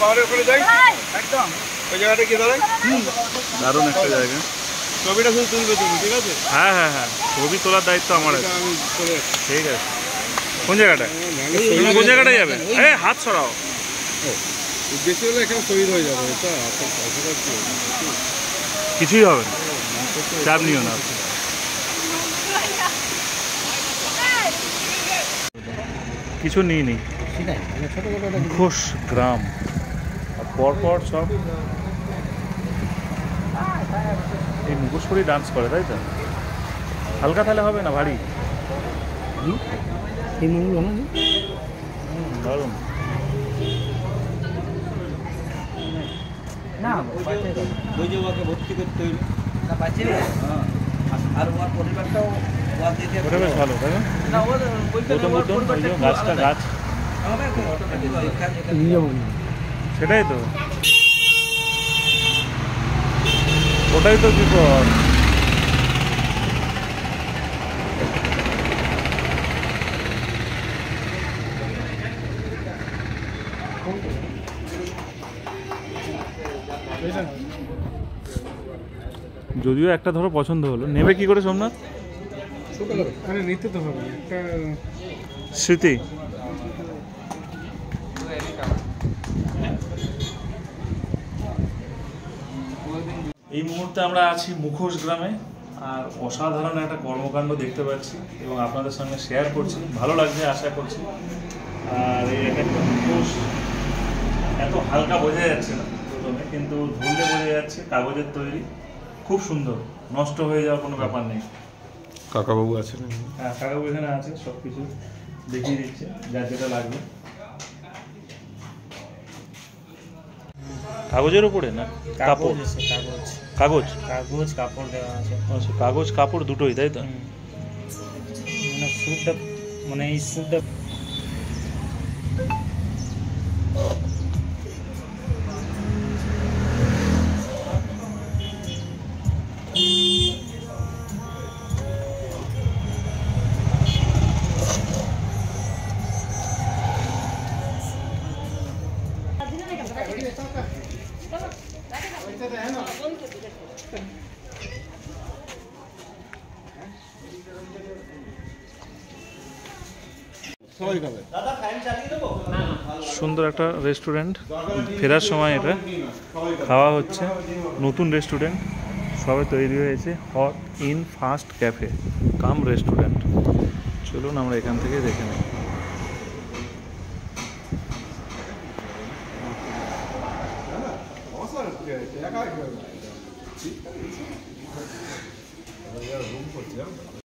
পাহাড়ের ওখানে যাই একদম ওই জায়গাটা কি দাঁড়ায় দারুণ একটা জায়গা। ছবিটা শুধু তুলবে তুমি, ঠিক আছে? হ্যাঁ হ্যাঁ হ্যাঁ, ছবি তোলার দায়িত্ব আমার আছে। আমি চলে ঠিক আছে। কোন জায়গাটা? তুমি কোন জায়গাটায় যাবে? হাত সরাও। বেশি হলে এখানে শহীদ হয়ে যাবে। এটা কিছুই হবে না, চাপ নিও না। কিছু নিই নি। মুখোশ গ্রাম পরপর সব এই মুখোশ করেই ডান্স করে, তাই তো? হালকা তাহলে হবে না, ভারী। দারুণ। না ওই যে ওকে ভর্তি করতে হইল না বাঁচে আর ওর পরিবারটাও ওটা বেশ ভালো, তাই না? গাছটা গাছ সেটাই তো, ওটাই তো বিপদ। যদিও একটা ধরো পছন্দ হলো, নেবে কি করে সোমনাথ? নিতে তো হবে একটা স্মৃতি। এই মুহূর্তে আমরা আছি মুখোশ গ্রামে, আর অসাধারণ একটা কর্মকাণ্ড দেখতে পাচ্ছি এবং আপনাদের সঙ্গে শেয়ার করছি। ভালো লাগছে আশা করছি। আর এই একটা মুখোশ এত হালকা বোঝা যাচ্ছে না প্রথমে, কিন্তু ধরলে বোঝা যাচ্ছে কাগজের তৈরি, খুব সুন্দর, নষ্ট হয়ে যাওয়ার কোনো ব্যাপার নেই। কাকাবাবু আছে না? হ্যাঁ, কাকাবাবু এখানে আছে, সব কিছু দেখিয়ে দিচ্ছে যার যেটা লাগবে। কাগজের উপরে না কাপড়? কাগজ কাগজ কাপড় দেওয়া আছে। আচ্ছা, কাগজ কাপড় দুটোই, তাই তো? মানে স্যুটটা, মানে এই স্যুটটা সুন্দর একটা রেস্টুরেন্ট, ফেরার সময় এটা খাওয়া হচ্ছে। নতুন রেস্টুরেন্ট সবে তৈরি হয়েছে, hot in fast cafe come restaurant. চলুন আমরা এখান থেকে দেখে নিই।